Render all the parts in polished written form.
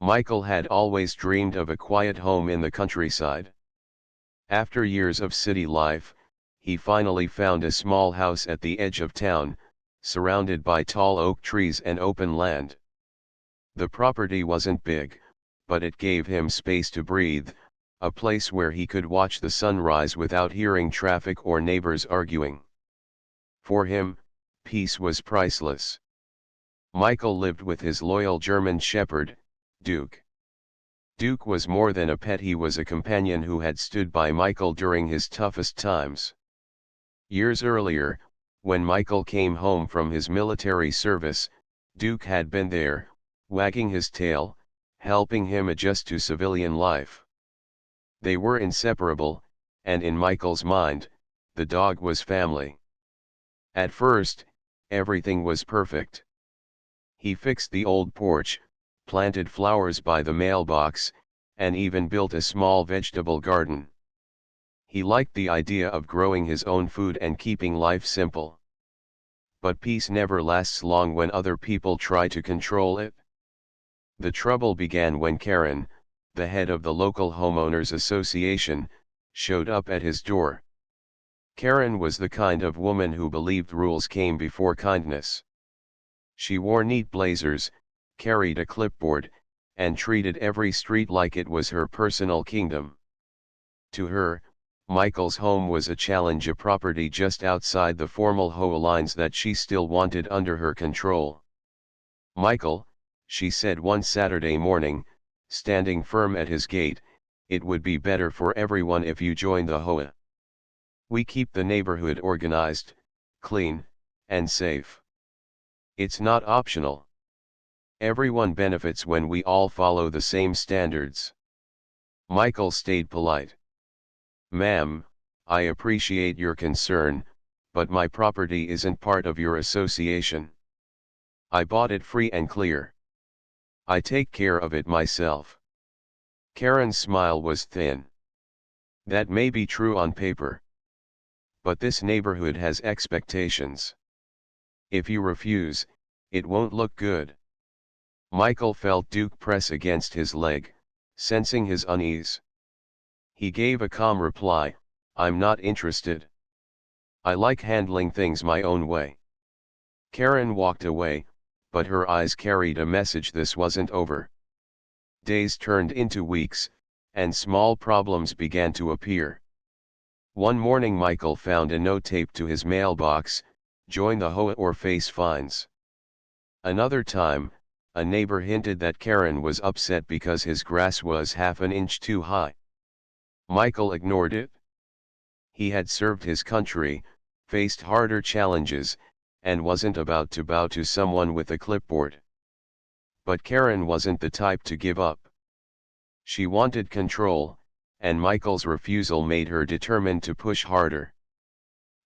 Michael had always dreamed of a quiet home in the countryside. After years of city life, he finally found a small house at the edge of town, surrounded by tall oak trees and open land. The property wasn't big, but it gave him space to breathe, a place where he could watch the sunrise without hearing traffic or neighbors arguing. For him, peace was priceless. Michael lived with his loyal German shepherd, Duke. Duke was more than a pet, he was a companion who had stood by Michael during his toughest times. Years earlier, when Michael came home from his military service, Duke had been there, wagging his tail, helping him adjust to civilian life. They were inseparable, and in Michael's mind, the dog was family. At first, everything was perfect. He fixed the old porch, planted flowers by the mailbox, and even built a small vegetable garden. He liked the idea of growing his own food and keeping life simple. But peace never lasts long when other people try to control it. The trouble began when Karen, the head of the local homeowners association, showed up at his door. Karen was the kind of woman who believed rules came before kindness. She wore neat blazers, carried a clipboard, and treated every street like it was her personal kingdom. To her, Michael's home was a challenge, a property just outside the formal HOA lines that she still wanted under her control. "Michael," she said one Saturday morning, standing firm at his gate, "it would be better for everyone if you joined the HOA. We keep the neighborhood organized, clean, and safe. It's not optional. Everyone benefits when we all follow the same standards." Michael stayed polite. "Ma'am, I appreciate your concern, but my property isn't part of your association. I bought it free and clear. I take care of it myself." Karen's smile was thin. "That may be true on paper. But this neighborhood has expectations. If you refuse, it won't look good." Michael felt Duke press against his leg, sensing his unease. He gave a calm reply, "I'm not interested. I like handling things my own way." Karen walked away, but her eyes carried a message: this wasn't over. Days turned into weeks, and small problems began to appear. One morning Michael found a note taped to his mailbox: "Join the HOA or face fines." Another time, a neighbor hinted that Karen was upset because his grass was half an inch too high. Michael ignored it. He had served his country, faced harder challenges, and wasn't about to bow to someone with a clipboard. But Karen wasn't the type to give up. She wanted control, and Michael's refusal made her determined to push harder.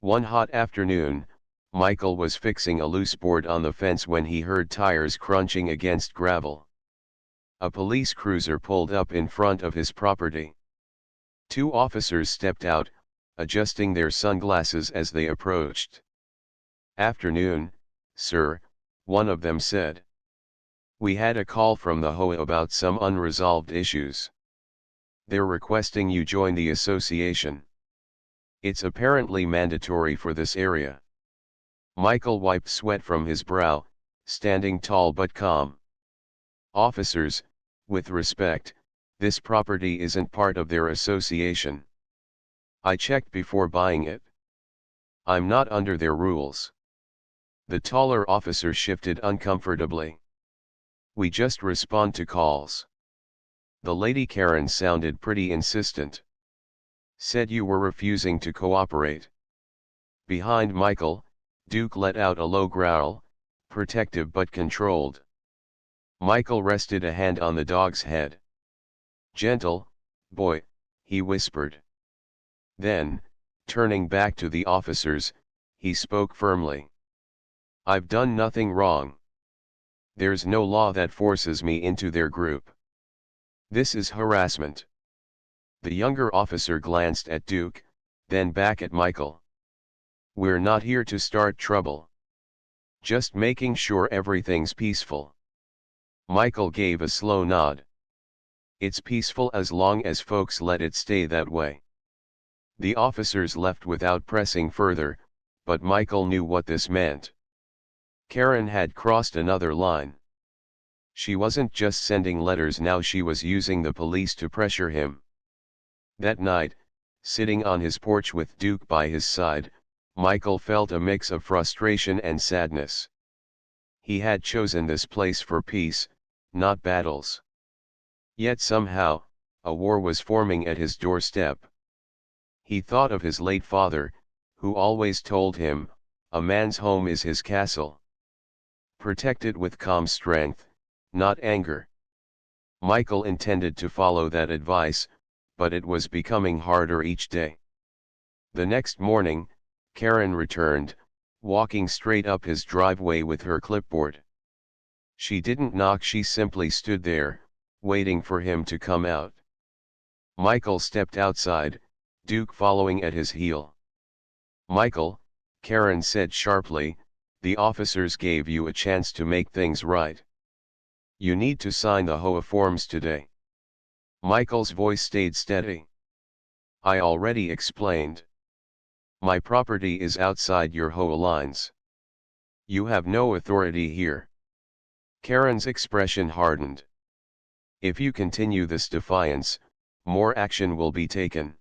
One hot afternoon, Michael was fixing a loose board on the fence when he heard tires crunching against gravel. A police cruiser pulled up in front of his property. Two officers stepped out, adjusting their sunglasses as they approached. "Afternoon, sir," one of them said. "We had a call from the HOA about some unresolved issues. They're requesting you join the association. It's apparently mandatory for this area." Michael wiped sweat from his brow, standing tall but calm. "Officers, with respect, this property isn't part of their association. I checked before buying it. I'm not under their rules." The taller officer shifted uncomfortably. "We just respond to calls." The lady Karen sounded pretty insistent. "Said you were refusing to cooperate." Behind Michael, Duke let out a low growl, protective but controlled. Michael rested a hand on the dog's head. "Gentle, boy," he whispered. Then, turning back to the officers, he spoke firmly. "I've done nothing wrong. There's no law that forces me into their group. This is harassment." The younger officer glanced at Duke, then back at Michael. "We're not here to start trouble. Just making sure everything's peaceful." Michael gave a slow nod. It's peaceful as long as folks let it stay that way. The officers left without pressing further, but Michael knew what this meant. Karen had crossed another line. She wasn't just sending letters now, she was using the police to pressure him. That night, sitting on his porch with Duke by his side, Michael felt a mix of frustration and sadness. He had chosen this place for peace, not battles. Yet somehow, a war was forming at his doorstep. He thought of his late father, who always told him, a man's home is his castle. Protect it with calm strength, not anger. Michael intended to follow that advice, but it was becoming harder each day. The next morning, Karen returned, walking straight up his driveway with her clipboard. She didn't knock, she simply stood there, waiting for him to come out. Michael stepped outside, Duke following at his heel. "Michael," Karen said sharply, "the officers gave you a chance to make things right. You need to sign the HOA forms today." Michael's voice stayed steady. "I already explained. My property is outside your HOA lines. You have no authority here." Karen's expression hardened. "If you continue this defiance, more action will be taken.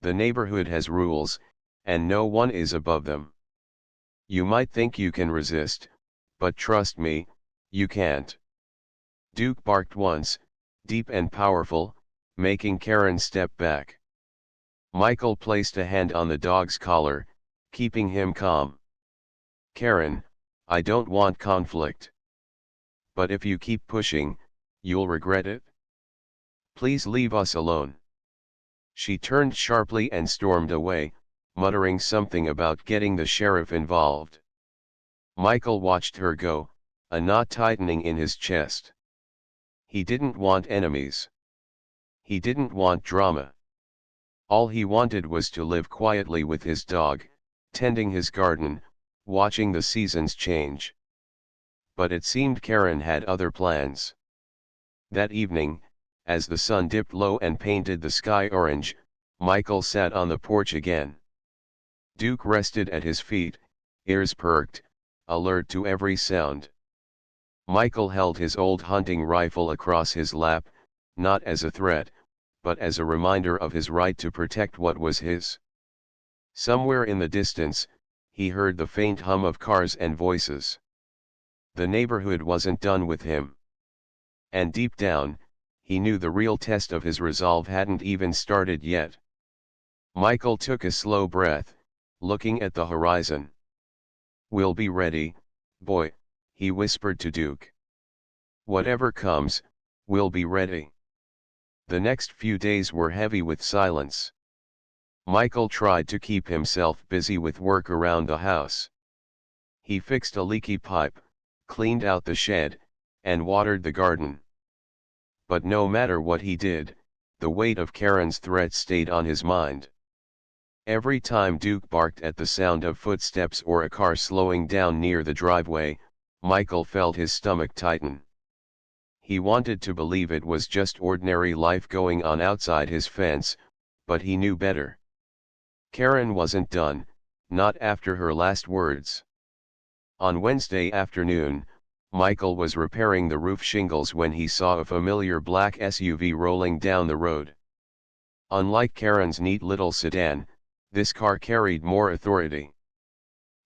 The neighborhood has rules, and no one is above them. You might think you can resist, but trust me, you can't." Duke barked once, deep and powerful, making Karen step back. Michael placed a hand on the dog's collar, keeping him calm. "Karen, I don't want conflict. But if you keep pushing, you'll regret it. Please leave us alone." She turned sharply and stormed away, muttering something about getting the sheriff involved. Michael watched her go, a knot tightening in his chest. He didn't want enemies. He didn't want drama. All he wanted was to live quietly with his dog, tending his garden, watching the seasons change. But it seemed Karen had other plans. That evening, as the sun dipped low and painted the sky orange, Michael sat on the porch again. Duke rested at his feet, ears perked, alert to every sound. Michael held his old hunting rifle across his lap, not as a threat, but as a reminder of his right to protect what was his. Somewhere in the distance, he heard the faint hum of cars and voices. The neighborhood wasn't done with him. And deep down, he knew the real test of his resolve hadn't even started yet. Michael took a slow breath, looking at the horizon. "We'll be ready, boy," he whispered to Duke. "Whatever comes, we'll be ready." The next few days were heavy with silence. Michael tried to keep himself busy with work around the house. He fixed a leaky pipe, cleaned out the shed, and watered the garden. But no matter what he did, the weight of Karen's threat stayed on his mind. Every time Duke barked at the sound of footsteps or a car slowing down near the driveway, Michael felt his stomach tighten. He wanted to believe it was just ordinary life going on outside his fence, but he knew better. Karen wasn't done, not after her last words. On Wednesday afternoon, Michael was repairing the roof shingles when he saw a familiar black SUV rolling down the road. Unlike Karen's neat little sedan, this car carried more authority.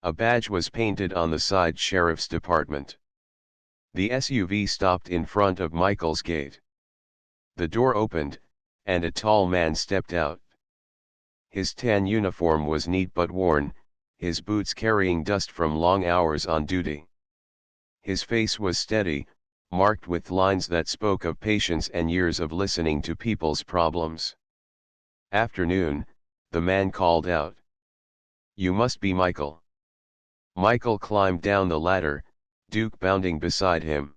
A badge was painted on the side, Sheriff's Department. The SUV stopped in front of Michael's gate. The door opened, and a tall man stepped out. His tan uniform was neat but worn, his boots carrying dust from long hours on duty. His face was steady, marked with lines that spoke of patience and years of listening to people's problems. "Afternoon," the man called out. "You must be Michael." Michael climbed down the ladder, Duke bounding beside him.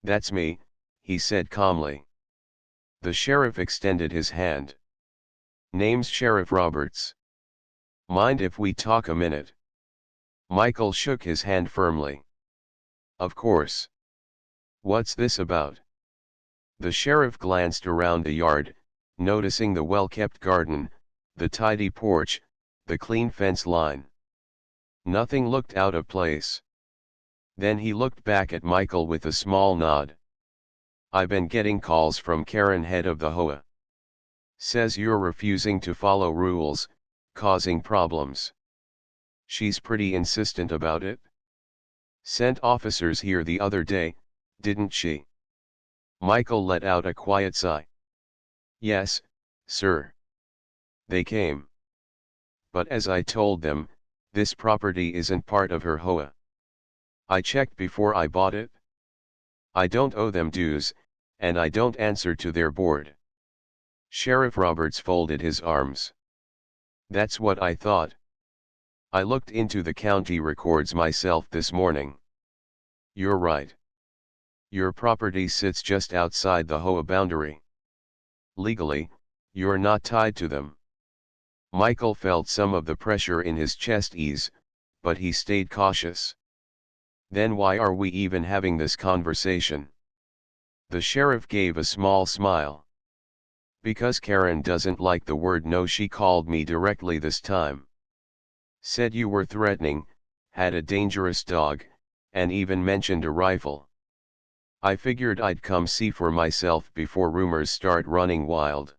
"That's me," he said calmly. The sheriff extended his hand. "Name's Sheriff Roberts. Mind if we talk a minute?" Michael shook his hand firmly. "Of course. What's this about? The sheriff glanced around the yard, noticing the well-kept garden, the tidy porch, the clean fence line. Nothing looked out of place. Then he looked back at Michael with a small nod. I've been getting calls from Karen, head of the HOA. Says you're refusing to follow rules, causing problems. She's pretty insistent about it. Sent officers here the other day, didn't she? Michael let out a quiet sigh. Yes, sir. They came. But as I told them, this property isn't part of her HOA. I checked before I bought it. I don't owe them dues, and I don't answer to their board. Sheriff Roberts folded his arms. That's what I thought. I looked into the county records myself this morning. You're right. Your property sits just outside the HOA boundary. Legally, you're not tied to them. Michael felt some of the pressure in his chest ease, but he stayed cautious. Then why are we even having this conversation? The sheriff gave a small smile. Because Karen doesn't like the word no. She called me directly this time. Said you were threatening, had a dangerous dog, and even mentioned a rifle. I figured I'd come see for myself before rumors start running wild.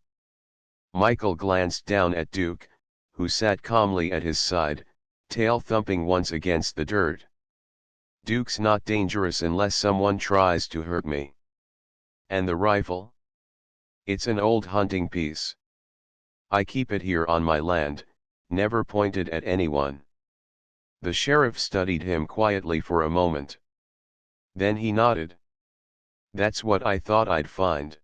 Michael glanced down at Duke, who sat calmly at his side, tail thumping once against the dirt. Duke's not dangerous unless someone tries to hurt me. And the rifle? It's an old hunting piece. I keep it here on my land, never pointed at anyone. The sheriff studied him quietly for a moment. Then he nodded. That's what I thought I'd find.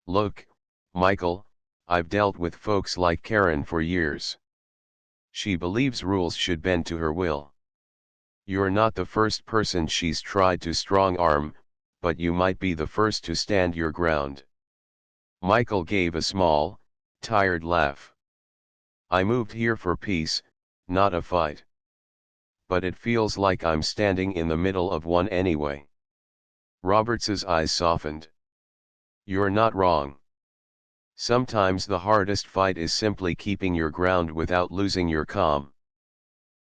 Look, Michael, I've dealt with folks like Karen for years. She believes rules should bend to her will. You're not the first person she's tried to strong-arm, but you might be the first to stand your ground. Michael gave a small, tired laugh. I moved here for peace, not a fight. But it feels like I'm standing in the middle of one anyway. Roberts's eyes softened. You're not wrong. Sometimes the hardest fight is simply keeping your ground without losing your calm.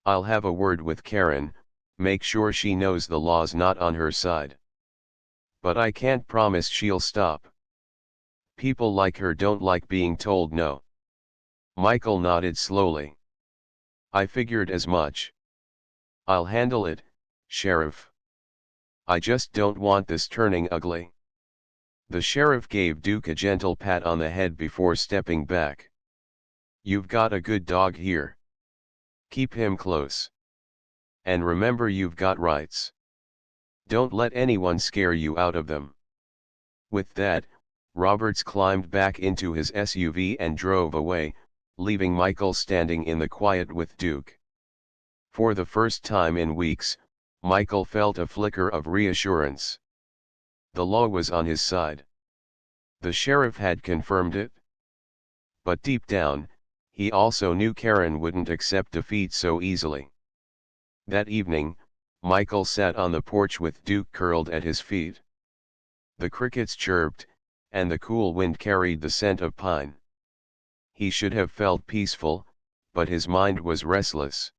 I'll have a word with Karen, make sure she knows the law's not on her side. But I can't promise she'll stop. People like her don't like being told no. Michael nodded slowly. I figured as much. I'll handle it, Sheriff. I just don't want this turning ugly. The sheriff gave Duke a gentle pat on the head before stepping back. You've got a good dog here. Keep him close. And remember, you've got rights. Don't let anyone scare you out of them. With that, Roberts climbed back into his SUV and drove away, leaving Michael standing in the quiet with Duke. For the first time in weeks, Michael felt a flicker of reassurance. The law was on his side. The sheriff had confirmed it. But deep down, he also knew Karen wouldn't accept defeat so easily. That evening, Michael sat on the porch with Duke curled at his feet. The crickets chirped, and the cool wind carried the scent of pine. He should have felt peaceful, but his mind was restless.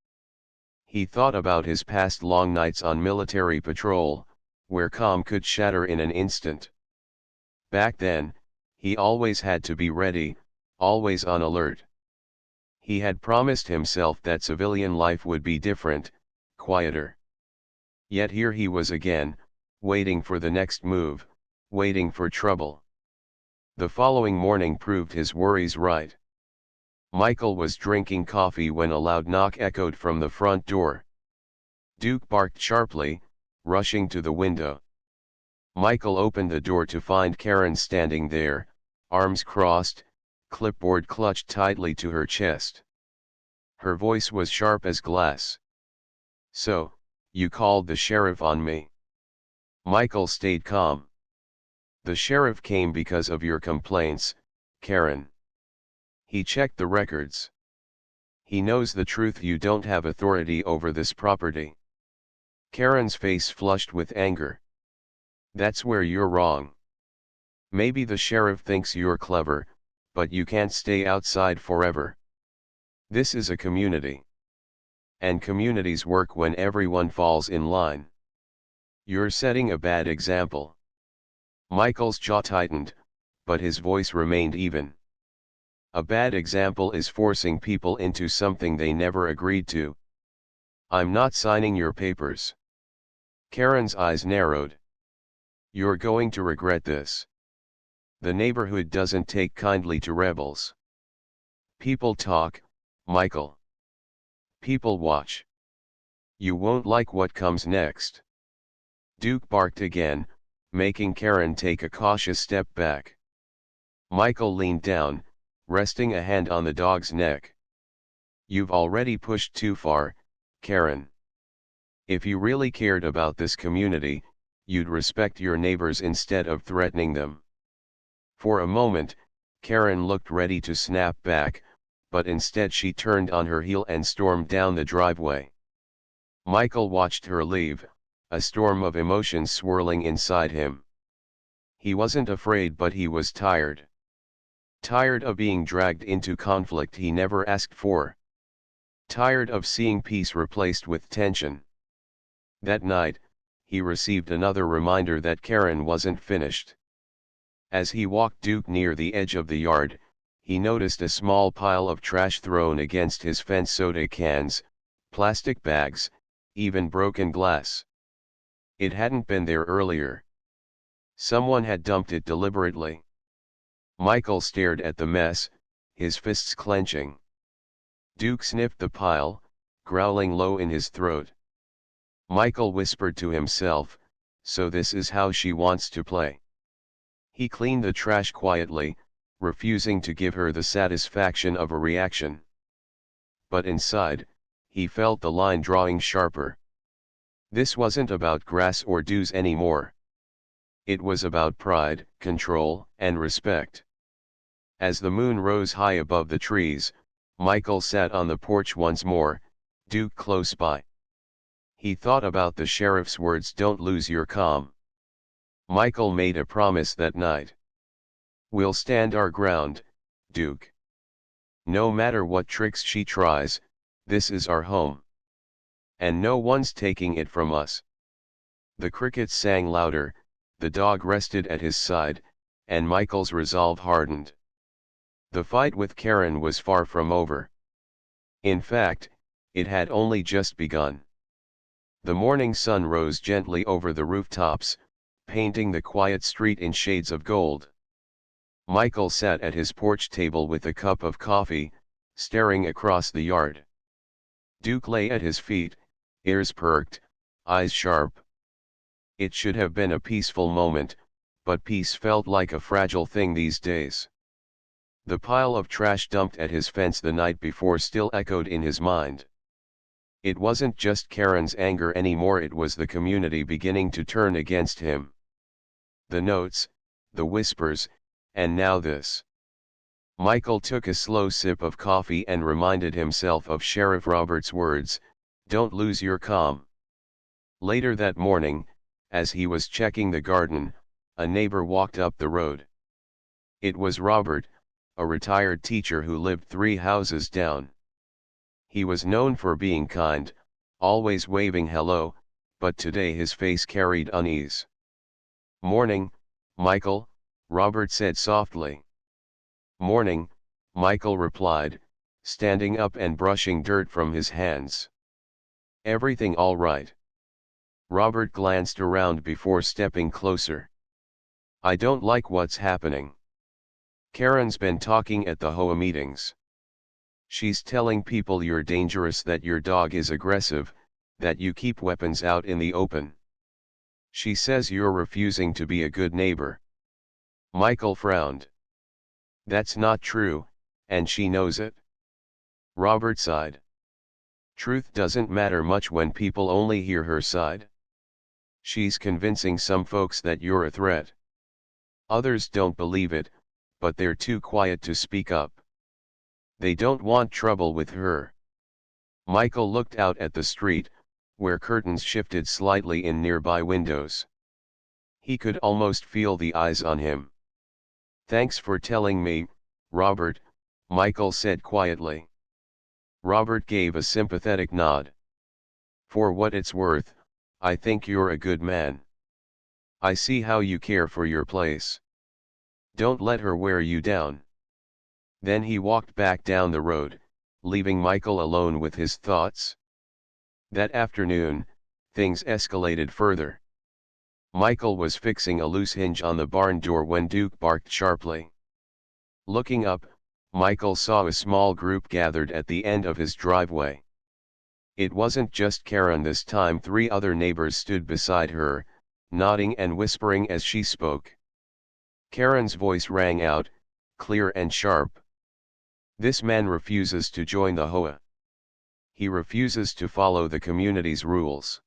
He thought about his past long nights on military patrol, where calm could shatter in an instant. Back then, he always had to be ready, always on alert. He had promised himself that civilian life would be different, quieter. Yet here he was again, waiting for the next move, waiting for trouble. The following morning proved his worries right. Michael was drinking coffee when a loud knock echoed from the front door. Duke barked sharply, rushing to the window. Michael opened the door to find Karen standing there, arms crossed, clipboard clutched tightly to her chest. Her voice was sharp as glass. So, you called the sheriff on me? Michael stayed calm. The sheriff came because of your complaints, Karen. He checked the records. He knows the truth: you don't have authority over this property. Karen's face flushed with anger. That's where you're wrong. Maybe the sheriff thinks you're clever, but you can't stay outside forever. This is a community. And communities work when everyone falls in line. You're setting a bad example. Michael's jaw tightened, but his voice remained even. A bad example is forcing people into something they never agreed to. I'm not signing your papers. Karen's eyes narrowed. You're going to regret this. The neighborhood doesn't take kindly to rebels. People talk, Michael. People watch. You won't like what comes next. Duke barked again, making Karen take a cautious step back. Michael leaned down, resting a hand on the dog's neck. You've already pushed too far, Karen. If you really cared about this community, you'd respect your neighbors instead of threatening them. For a moment, Karen looked ready to snap back, but instead she turned on her heel and stormed down the driveway. Michael watched her leave, a storm of emotions swirling inside him. He wasn't afraid, but he was tired. Tired of being dragged into conflict he never asked for. Tired of seeing peace replaced with tension. That night, he received another reminder that Karen wasn't finished. As he walked Duke near the edge of the yard, he noticed a small pile of trash thrown against his fence: soda cans, plastic bags, even broken glass. It hadn't been there earlier. Someone had dumped it deliberately. Michael stared at the mess, his fists clenching. Duke sniffed the pile, growling low in his throat. Michael whispered to himself, so this is how she wants to play. He cleaned the trash quietly, refusing to give her the satisfaction of a reaction. But inside, he felt the line drawing sharper. This wasn't about grass or dues anymore. It was about pride, control, and respect. As the moon rose high above the trees, Michael sat on the porch once more, Duke close by. He thought about the sheriff's words, "Don't lose your calm." Michael made a promise that night. "We'll stand our ground, Duke. No matter what tricks she tries, this is our home. And no one's taking it from us." The crickets sang louder, the dog rested at his side, and Michael's resolve hardened. The fight with Karen was far from over. In fact, it had only just begun. The morning sun rose gently over the rooftops, painting the quiet street in shades of gold. Michael sat at his porch table with a cup of coffee, staring across the yard. Duke lay at his feet, ears perked, eyes sharp. It should have been a peaceful moment, but peace felt like a fragile thing these days. The pile of trash dumped at his fence the night before still echoed in his mind. It wasn't just Karen's anger anymore, it was the community beginning to turn against him. The notes, the whispers, and now this. Michael took a slow sip of coffee and reminded himself of Sheriff Robert's words, "Don't lose your calm." Later that morning, as he was checking the garden, a neighbor walked up the road. It was Robert, a retired teacher who lived 3 houses down. He was known for being kind, always waving hello, but today his face carried unease. "Morning, Michael," Robert said softly. "Morning," Michael replied, standing up and brushing dirt from his hands. "Everything all right?" Robert glanced around before stepping closer. "I don't like what's happening. Karen's been talking at the HOA meetings. She's telling people you're dangerous, that your dog is aggressive, that you keep weapons out in the open. She says you're refusing to be a good neighbor." Michael frowned. "That's not true, and she knows it." Robert sighed. "Truth doesn't matter much when people only hear her side. She's convincing some folks that you're a threat. Others don't believe it, but they're too quiet to speak up. They don't want trouble with her." Michael looked out at the street, where curtains shifted slightly in nearby windows. He could almost feel the eyes on him. "Thanks for telling me, Robert," Michael said quietly. Robert gave a sympathetic nod. "For what it's worth, I think you're a good man. I see how you care for your place. Don't let her wear you down." Then he walked back down the road, leaving Michael alone with his thoughts. That afternoon, things escalated further. Michael was fixing a loose hinge on the barn door when Duke barked sharply. Looking up, Michael saw a small group gathered at the end of his driveway. It wasn't just Karen this time. 3 other neighbors stood beside her, nodding and whispering as she spoke. Karen's voice rang out, clear and sharp. "This man refuses to join the HOA. He refuses to follow the community's rules.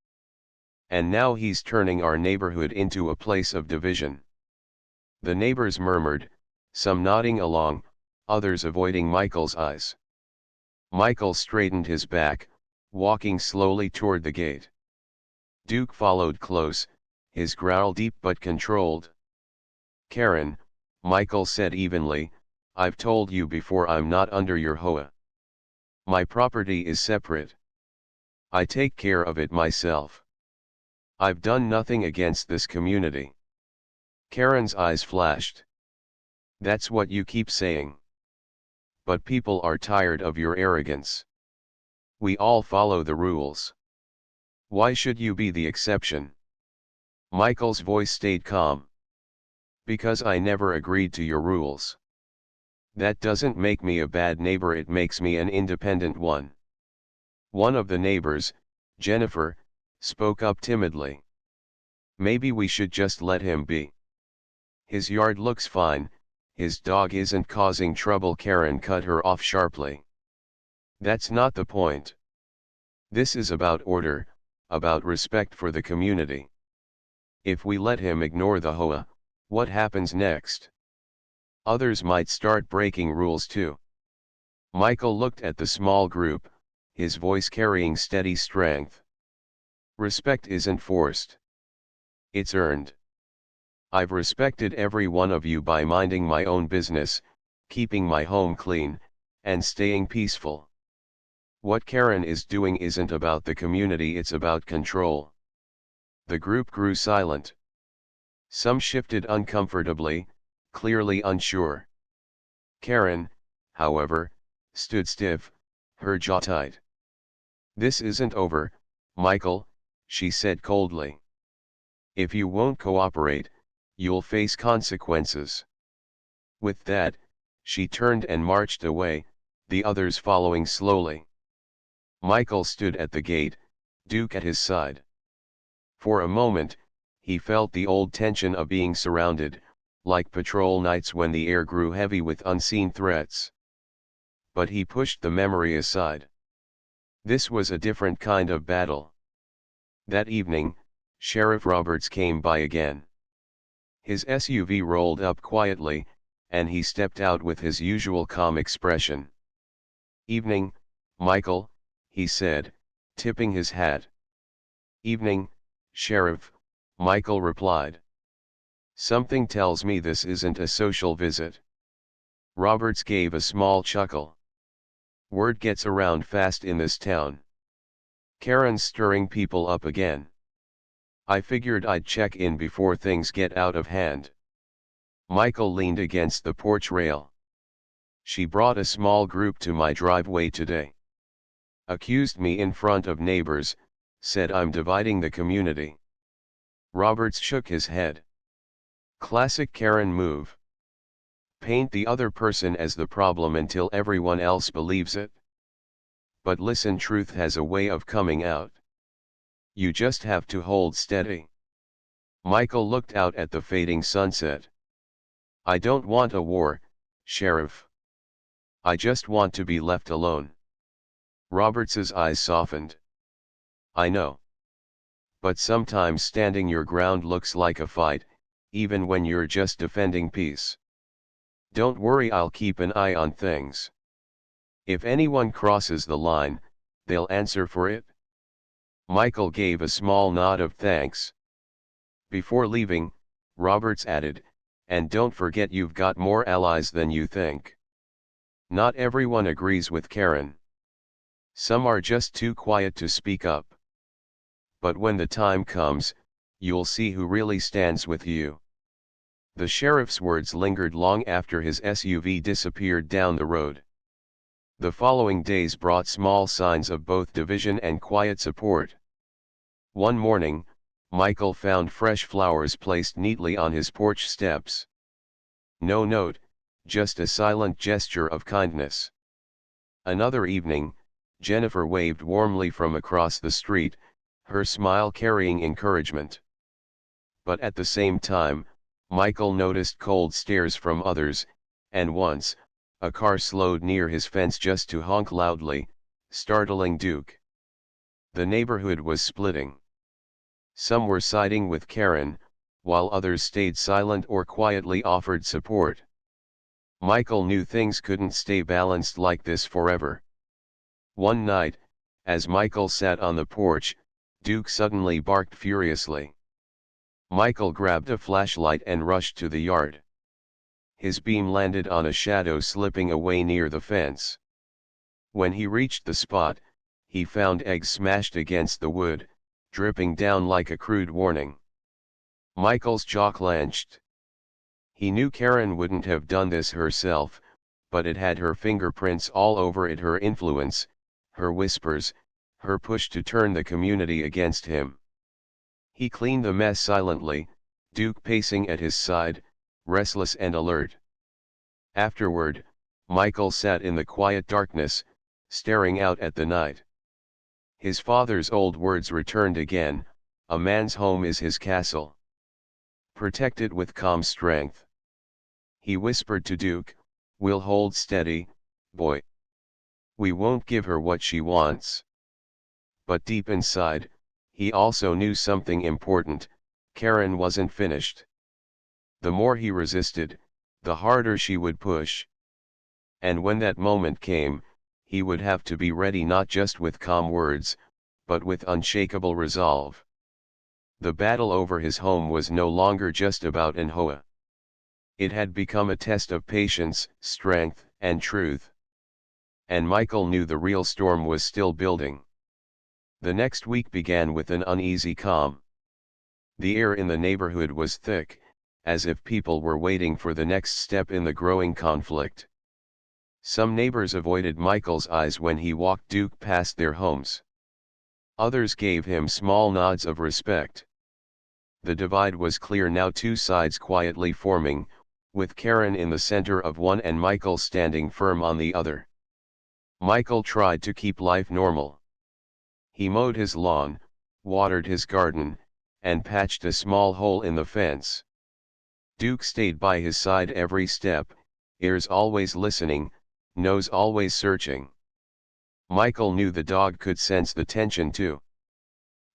And now he's turning our neighborhood into a place of division." The neighbors murmured, some nodding along, others avoiding Michael's eyes. Michael straightened his back, walking slowly toward the gate. Duke followed close, his growl deep but controlled. "Karen," Michael said evenly, "I've told you before, I'm not under your HOA. My property is separate. I take care of it myself. I've done nothing against this community." Karen's eyes flashed. "That's what you keep saying. But people are tired of your arrogance. We all follow the rules. Why should you be the exception?" Michael's voice stayed calm. "Because I never agreed to your rules. That doesn't make me a bad neighbor, it makes me an independent one." One of the neighbors, Jennifer, spoke up timidly. "Maybe we should just let him be. His yard looks fine, his dog isn't causing trouble." Karen cut her off sharply. "That's not the point. This is about order, about respect for the community. If we let him ignore the HOA, what happens next? Others might start breaking rules too." Michael looked at the small group, his voice carrying steady strength. "Respect isn't forced. It's earned. I've respected every one of you by minding my own business, keeping my home clean, and staying peaceful. What Karen is doing isn't about the community, it's about control." The group grew silent. Some shifted uncomfortably, clearly unsure. Karen, however, stood stiff, her jaw tight. "This isn't over, Michael," she said coldly. "If you won't cooperate, you'll face consequences." With that, she turned and marched away, the others following slowly. Michael stood at the gate, Duke at his side. For a moment, he felt the old tension of being surrounded, like patrol nights when the air grew heavy with unseen threats. But he pushed the memory aside. This was a different kind of battle. That evening, Sheriff Roberts came by again. His SUV rolled up quietly, and he stepped out with his usual calm expression. "Evening, Michael," he said, tipping his hat. "Evening, Sheriff," Michael replied. "Something tells me this isn't a social visit." Roberts gave a small chuckle. "Word gets around fast in this town. Karen's stirring people up again. I figured I'd check in before things get out of hand." Michael leaned against the porch rail. "She brought a small group to my driveway today. Accused me in front of neighbors, said I'm dividing the community." Roberts shook his head. "Classic Karen move. Paint the other person as the problem until everyone else believes it. But listen, truth has a way of coming out. You just have to hold steady." Michael looked out at the fading sunset. "I don't want a war, Sheriff. I just want to be left alone." Roberts's eyes softened. "I know. But sometimes standing your ground looks like a fight, even when you're just defending peace. Don't worry, I'll keep an eye on things. If anyone crosses the line, they'll answer for it." Michael gave a small nod of thanks. Before leaving, Roberts added, "and don't forget you've got more allies than you think." Not everyone agrees with Karen. Some are just too quiet to speak up. But when the time comes, you'll see who really stands with you. The sheriff's words lingered long after his SUV disappeared down the road. The following days brought small signs of both division and quiet support. One morning, Michael found fresh flowers placed neatly on his porch steps. No note, just a silent gesture of kindness. Another evening, Jennifer waved warmly from across the street, her smile carrying encouragement. But at the same time, Michael noticed cold stares from others, and once, a car slowed near his fence just to honk loudly, startling Duke. The neighborhood was splitting. Some were siding with Karen, while others stayed silent or quietly offered support. Michael knew things couldn't stay balanced like this forever. One night, as Michael sat on the porch, Duke suddenly barked furiously. Michael grabbed a flashlight and rushed to the yard. His beam landed on a shadow slipping away near the fence. When he reached the spot, he found eggs smashed against the wood, dripping down like a crude warning. Michael's jaw clenched. He knew Karen wouldn't have done this herself, but it had her fingerprints all over it, her influence, her whispers, her push to turn the community against him. He cleaned the mess silently, Duke pacing at his side, restless and alert. Afterward, Michael sat in the quiet darkness, staring out at the night. His father's old words returned again, "A man's home is his castle. Protect it with calm strength." He whispered to Duke, "We'll hold steady, boy. We won't give her what she wants." But deep inside, he also knew something important: Karen wasn't finished. The more he resisted, the harder she would push. And when that moment came, he would have to be ready, not just with calm words, but with unshakable resolve. The battle over his home was no longer just about an HOA. It had become a test of patience, strength, and truth. And Michael knew the real storm was still building. The next week began with an uneasy calm. The air in the neighborhood was thick, as if people were waiting for the next step in the growing conflict. Some neighbors avoided Michael's eyes when he walked Duke past their homes. Others gave him small nods of respect. The divide was clear now, two sides quietly forming, with Karen in the center of one and Michael standing firm on the other. Michael tried to keep life normal. He mowed his lawn, watered his garden, and patched a small hole in the fence. Duke stayed by his side every step, ears always listening, nose always searching. Michael knew the dog could sense the tension too.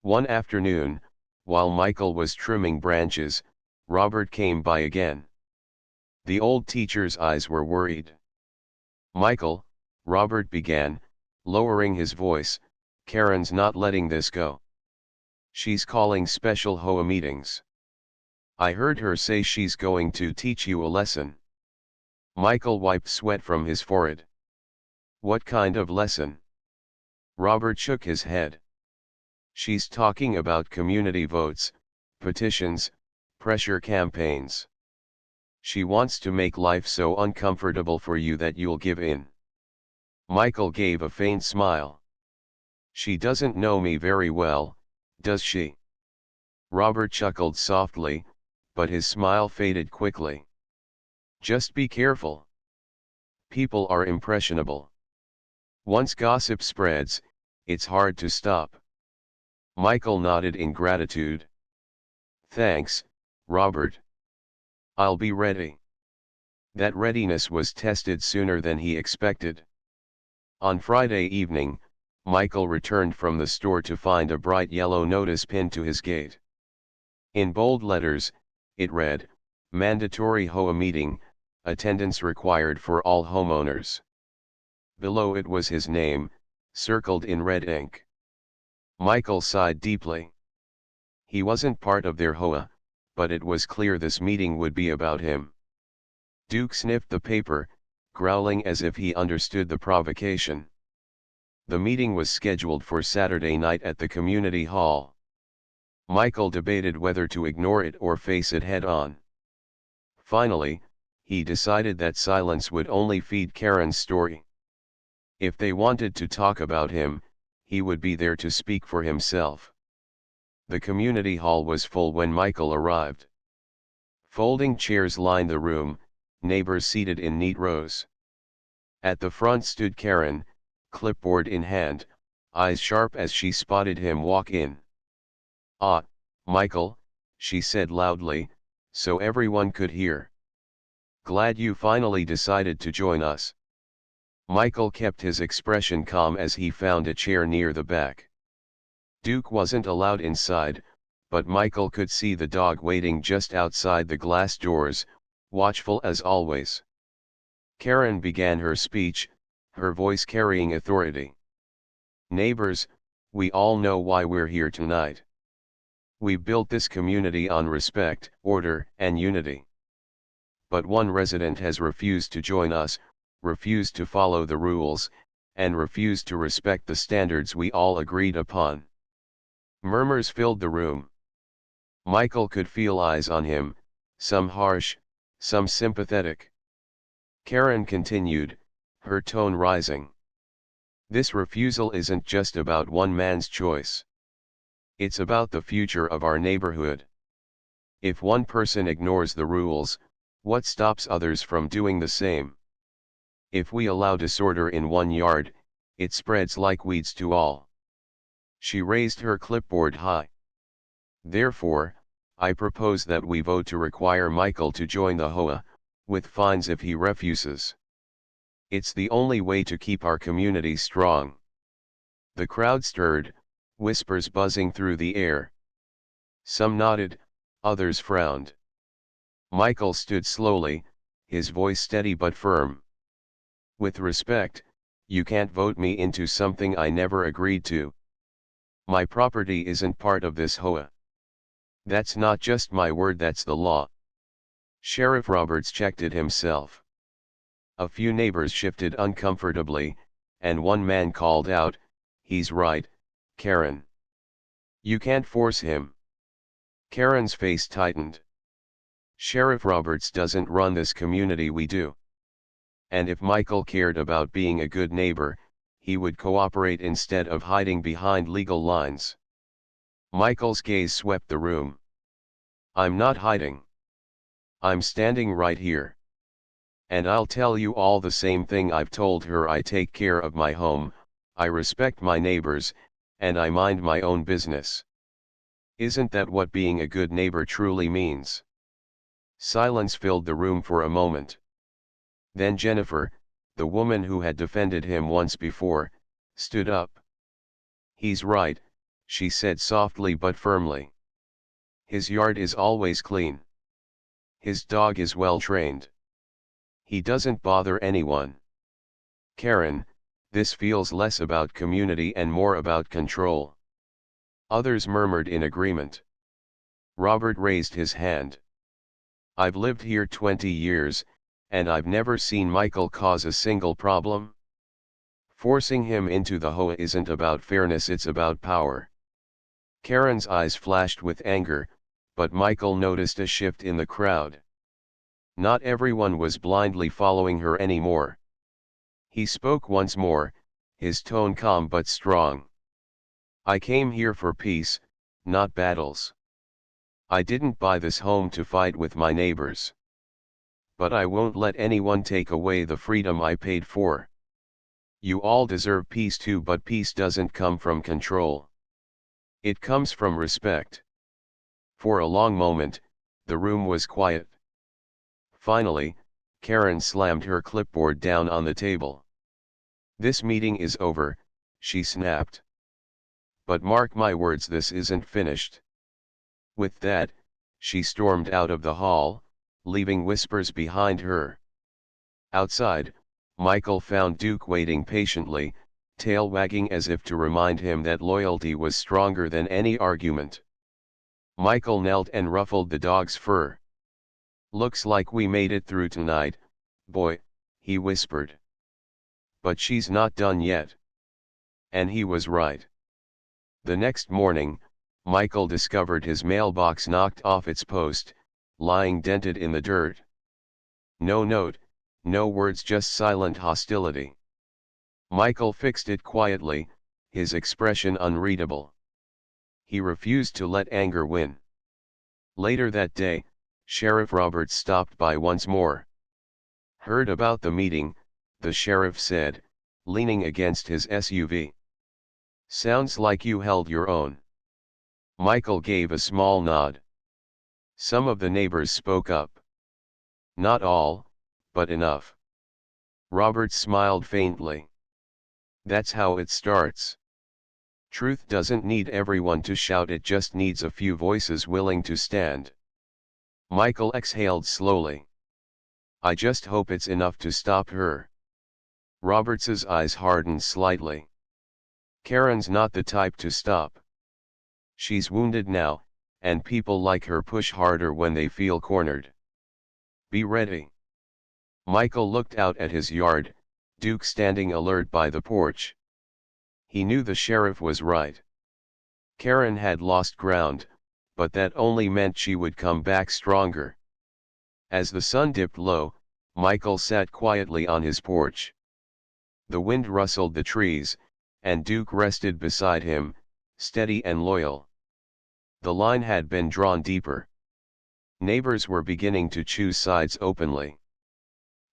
One afternoon, while Michael was trimming branches, Robert came by again. The old teacher's eyes were worried. "Michael," Robert began, lowering his voice, "Karen's not letting this go. She's calling special HOA meetings. I heard her say she's going to teach you a lesson." Michael wiped sweat from his forehead. "What kind of lesson?" Robert shook his head. "She's talking about community votes, petitions, pressure campaigns. She wants to make life so uncomfortable for you that you'll give in." Michael gave a faint smile. "She doesn't know me very well, does she?" Robert chuckled softly, but his smile faded quickly. "Just be careful. People are impressionable. Once gossip spreads, it's hard to stop." Michael nodded in gratitude. "Thanks, Robert. I'll be ready." That readiness was tested sooner than he expected. On Friday evening, Michael returned from the store to find a bright yellow notice pinned to his gate. In bold letters, it read, "Mandatory HOA meeting, attendance required for all homeowners." Below it was his name, circled in red ink. Michael sighed deeply. He wasn't part of their HOA, but it was clear this meeting would be about him. Duke sniffed the paper, growling as if he understood the provocation. The meeting was scheduled for Saturday night at the community hall. Michael debated whether to ignore it or face it head-on. Finally, he decided that silence would only feed Karen's story. If they wanted to talk about him, he would be there to speak for himself. The community hall was full when Michael arrived. Folding chairs lined the room, neighbors seated in neat rows. At the front stood Karen, clipboard in hand, eyes sharp as she spotted him walk in. "Ah, Michael," she said loudly, so everyone could hear. "Glad you finally decided to join us." Michael kept his expression calm as he found a chair near the back. Duke wasn't allowed inside, but Michael could see the dog waiting just outside the glass doors, watchful as always. Karen began her speech, her voice carrying authority. "Neighbors, we all know why we're here tonight. We built this community on respect, order, and unity. But one resident has refused to join us, refused to follow the rules, and refused to respect the standards we all agreed upon." Murmurs filled the room. Michael could feel eyes on him, some harsh, some sympathetic. Karen continued, her tone rising. "This refusal isn't just about one man's choice. It's about the future of our neighborhood. If one person ignores the rules, what stops others from doing the same? If we allow disorder in one yard, it spreads like weeds to all." She raised her clipboard high. "Therefore, I propose that we vote to require Michael to join the HOA, with fines if he refuses. It's the only way to keep our community strong." The crowd stirred, whispers buzzing through the air. Some nodded, others frowned. Michael stood slowly, his voice steady but firm. "With respect, you can't vote me into something I never agreed to. My property isn't part of this HOA. That's not just my word, that's the law." Sheriff Roberts checked it himself. A few neighbors shifted uncomfortably, and one man called out, "He's right, Karen. You can't force him." Karen's face tightened. "Sheriff Roberts doesn't run this community, we do. And if Michael cared about being a good neighbor, he would cooperate instead of hiding behind legal lines." Michael's gaze swept the room. "I'm not hiding. I'm standing right here. And I'll tell you all the same thing I've told her: I take care of my home, I respect my neighbors, and I mind my own business. Isn't that what being a good neighbor truly means?" Silence filled the room for a moment. Then Jennifer, the woman who had defended him once before, stood up. "He's right," she said softly but firmly. "His yard is always clean. His dog is well trained. He doesn't bother anyone. Karen, this feels less about community and more about control." Others murmured in agreement. Robert raised his hand. "I've lived here 20 years, and I've never seen Michael cause a single problem. Forcing him into the HOA isn't about fairness, it's about power." Karen's eyes flashed with anger, but Michael noticed a shift in the crowd. Not everyone was blindly following her anymore. He spoke once more, his tone calm but strong. "I came here for peace, not battles. I didn't buy this home to fight with my neighbors. But I won't let anyone take away the freedom I paid for. You all deserve peace too, but peace doesn't come from control. It comes from respect." For a long moment, the room was quiet. Finally, Karen slammed her clipboard down on the table. "This meeting is over," she snapped. "But mark my words, this isn't finished." With that, she stormed out of the hall, leaving whispers behind her. Outside, Michael found Duke waiting patiently, tail wagging as if to remind him that loyalty was stronger than any argument. Michael knelt and ruffled the dog's fur. "Looks like we made it through tonight, boy," he whispered. "But she's not done yet." And he was right. The next morning, Michael discovered his mailbox knocked off its post, lying dented in the dirt. No note, no words, just silent hostility. Michael fixed it quietly, his expression unreadable. He refused to let anger win. Later that day, Sheriff Roberts stopped by once more. "Heard about the meeting," the sheriff said, leaning against his SUV. "Sounds like you held your own." Michael gave a small nod. Some of the neighbors spoke up. "Not all, but enough." Roberts smiled faintly. "That's how it starts. Truth doesn't need everyone to shout, it just needs a few voices willing to stand." Michael exhaled slowly. "I just hope it's enough to stop her." Roberts's eyes hardened slightly. "Karen's not the type to stop. She's wounded now, and people like her push harder when they feel cornered. Be ready." Michael looked out at his yard, Duke standing alert by the porch. He knew the sheriff was right. Karen had lost ground, but that only meant she would come back stronger. As the sun dipped low, Michael sat quietly on his porch. The wind rustled the trees, and Duke rested beside him, steady and loyal. The line had been drawn deeper. Neighbors were beginning to choose sides openly.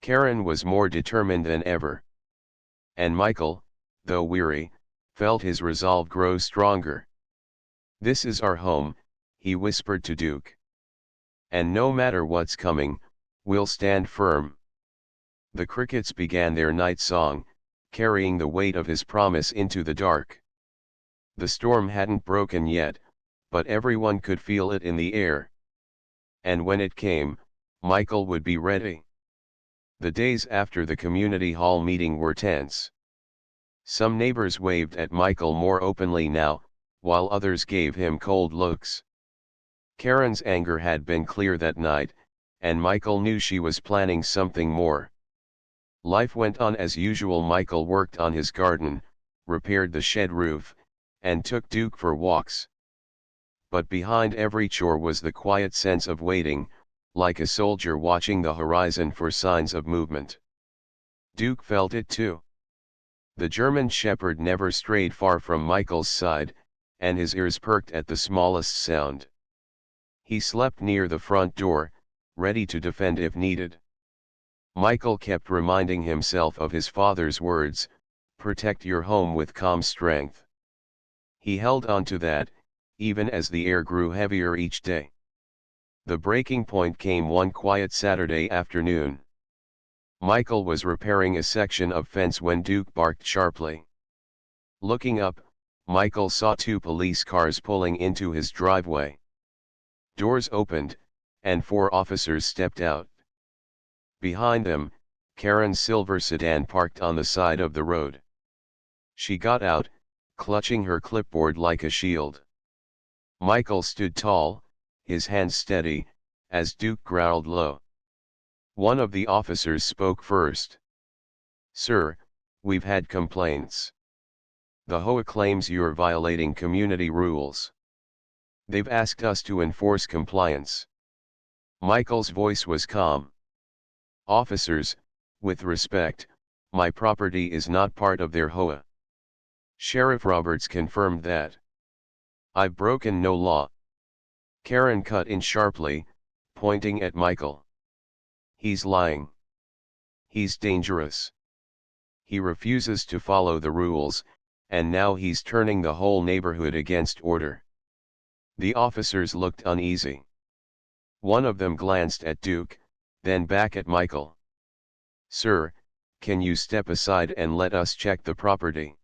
Karen was more determined than ever. And Michael, though weary, felt his resolve grow stronger. "This is our home," he whispered to Duke. "And no matter what's coming, we'll stand firm." The crickets began their night song, carrying the weight of his promise into the dark. The storm hadn't broken yet, but everyone could feel it in the air. And when it came, Michael would be ready. The days after the community hall meeting were tense. Some neighbors waved at Michael more openly now, while others gave him cold looks. Karen's anger had been clear that night, and Michael knew she was planning something more. Life went on as usual. Michael worked on his garden, repaired the shed roof, and took Duke for walks. But behind every chore was the quiet sense of waiting, like a soldier watching the horizon for signs of movement. Duke felt it too. The German shepherd never strayed far from Michael's side, and his ears perked at the smallest sound. He slept near the front door, ready to defend if needed. Michael kept reminding himself of his father's words, "Protect your home with calm strength." He held on to that, even as the air grew heavier each day. The breaking point came one quiet Saturday afternoon. Michael was repairing a section of fence when Duke barked sharply. Looking up, Michael saw two police cars pulling into his driveway. Doors opened, and 4 officers stepped out. Behind them, Karen's silver sedan parked on the side of the road. She got out, clutching her clipboard like a shield. Michael stood tall, his hands steady, as Duke growled low. One of the officers spoke first. "Sir, we've had complaints. The HOA claims you're violating community rules. They've asked us to enforce compliance." Michael's voice was calm. "Officers, with respect, my property is not part of their HOA." Sheriff Roberts confirmed that. "I've broken no law." Karen cut in sharply, pointing at Michael. "He's lying. He's dangerous. He refuses to follow the rules, and now he's turning the whole neighborhood against order." The officers looked uneasy. One of them glanced at Duke, then back at Michael. "Sir, can you step aside and let us check the property?"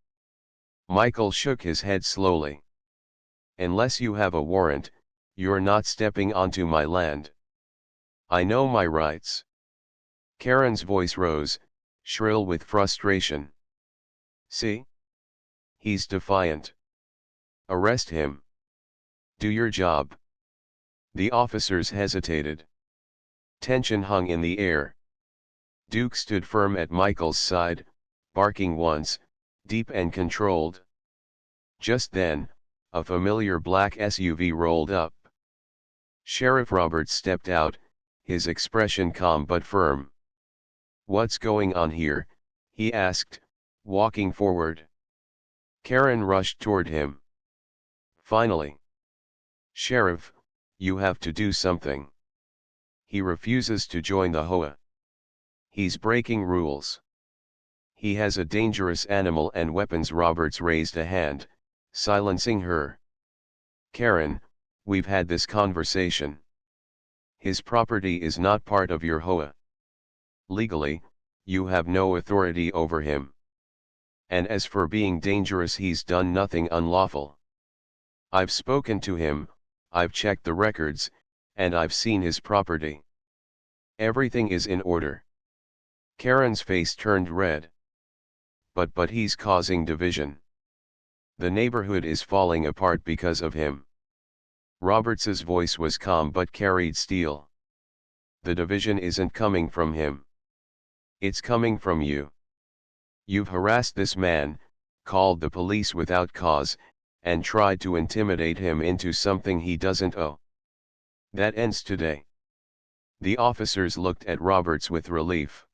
Michael shook his head slowly. "Unless you have a warrant, you're not stepping onto my land. I know my rights." Karen's voice rose, shrill with frustration. "See? He's defiant. Arrest him. Do your job." The officers hesitated. Tension hung in the air. Duke stood firm at Michael's side, barking once, deep and controlled. Just then, a familiar black SUV rolled up. Sheriff Roberts stepped out, his expression calm but firm. "What's going on here?" he asked, walking forward. Karen rushed toward him. "Finally. Sheriff, you have to do something. He refuses to join the HOA. He's breaking rules. He has a dangerous animal and weapons." Roberts raised a hand, silencing her. "Karen, we've had this conversation. His property is not part of your HOA. Legally, you have no authority over him. And as for being dangerous, he's done nothing unlawful. I've spoken to him, I've checked the records, and I've seen his property. Everything is in order." Karen's face turned red. But he's causing division. The neighborhood is falling apart because of him." Roberts's voice was calm but carried steel. "The division isn't coming from him. It's coming from you. You've harassed this man, called the police without cause, and tried to intimidate him into something he doesn't owe. That ends today." The officers looked at Roberts with relief.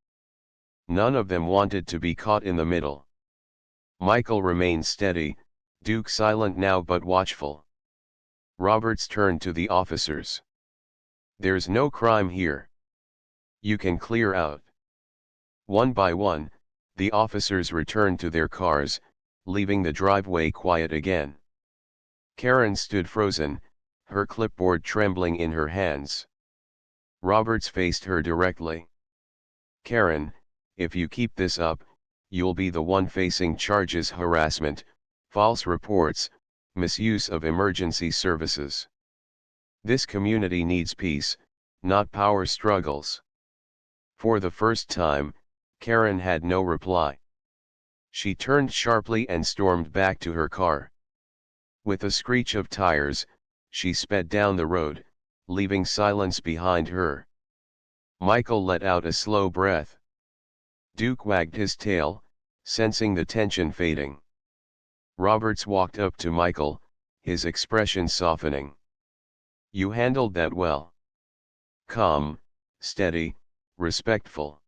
None of them wanted to be caught in the middle. Michael remained steady, Duke silent now but watchful. Roberts turned to the officers. "There's no crime here. You can clear out." One by one, the officers returned to their cars, leaving the driveway quiet again. Karen stood frozen, her clipboard trembling in her hands. Roberts faced her directly. "Karen, if you keep this up, you'll be the one facing charges: harassment, false reports, misuse of emergency services. This community needs peace, not power struggles." For the first time, Karen had no reply. She turned sharply and stormed back to her car. With a screech of tires, she sped down the road, leaving silence behind her. Michael let out a slow breath. Duke wagged his tail, sensing the tension fading. Roberts walked up to Michael, his expression softening. "You handled that well. Calm, steady, respectful.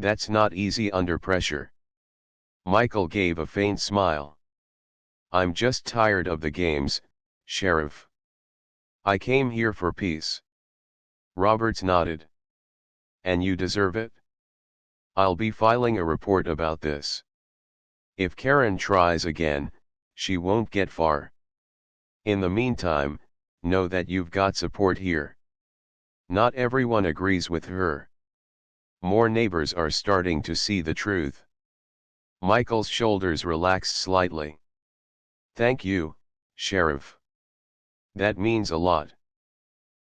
That's not easy under pressure." Michael gave a faint smile. "I'm just tired of the games, Sheriff. I came here for peace." Roberts nodded. "And you deserve it? I'll be filing a report about this. If Karen tries again, she won't get far. In the meantime, know that you've got support here. Not everyone agrees with her. More neighbors are starting to see the truth." Michael's shoulders relaxed slightly. "Thank you, Sheriff. That means a lot."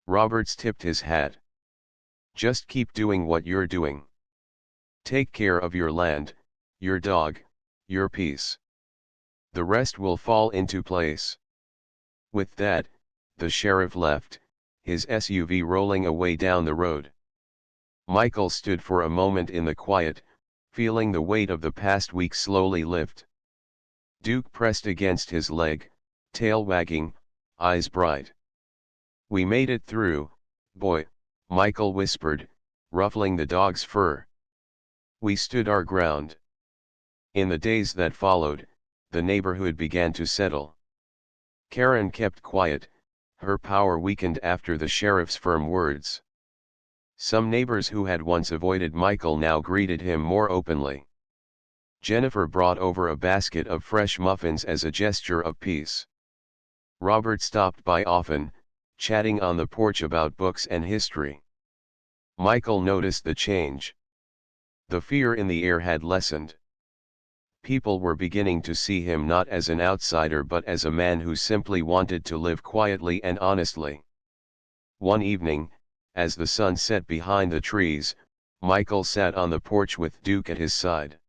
Roberts tipped his hat. "Just keep doing what you're doing. Take care of your land, your dog, your peace. The rest will fall into place." With that, the sheriff left, his SUV rolling away down the road. Michael stood for a moment in the quiet, feeling the weight of the past week slowly lift. Duke pressed against his leg, tail wagging, eyes bright. "We made it through, boy," Michael whispered, ruffling the dog's fur. "We stood our ground." In the days that followed, the neighborhood began to settle. Karen kept quiet, her power weakened after the sheriff's firm words. Some neighbors who had once avoided Michael now greeted him more openly. Jennifer brought over a basket of fresh muffins as a gesture of peace. Robert stopped by often, chatting on the porch about books and history. Michael noticed the change. The fear in the air had lessened. People were beginning to see him not as an outsider but as a man who simply wanted to live quietly and honestly. One evening, as the sun set behind the trees, Michael sat on the porch with Duke at his side.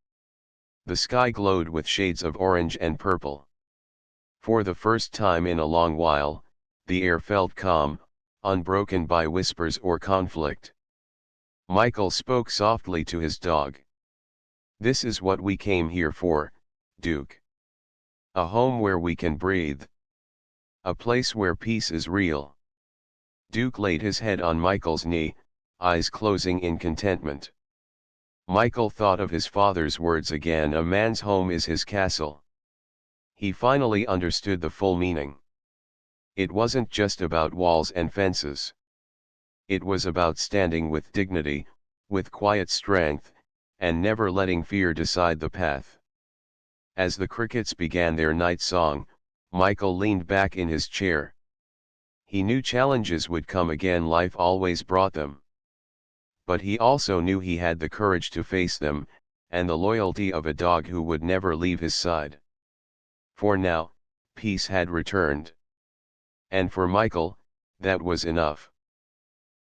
The sky glowed with shades of orange and purple. For the first time in a long while, the air felt calm, unbroken by whispers or conflict. Michael spoke softly to his dog. "This is what we came here for, Duke. A home where we can breathe. A place where peace is real." Duke laid his head on Michael's knee, eyes closing in contentment. Michael thought of his father's words again, "A man's home is his castle." He finally understood the full meaning. It wasn't just about walls and fences. It was about standing with dignity, with quiet strength, and never letting fear decide the path. As the crickets began their night song, Michael leaned back in his chair. He knew challenges would come again, life always brought them. But he also knew he had the courage to face them, and the loyalty of a dog who would never leave his side. For now, peace had returned. And for Michael, that was enough.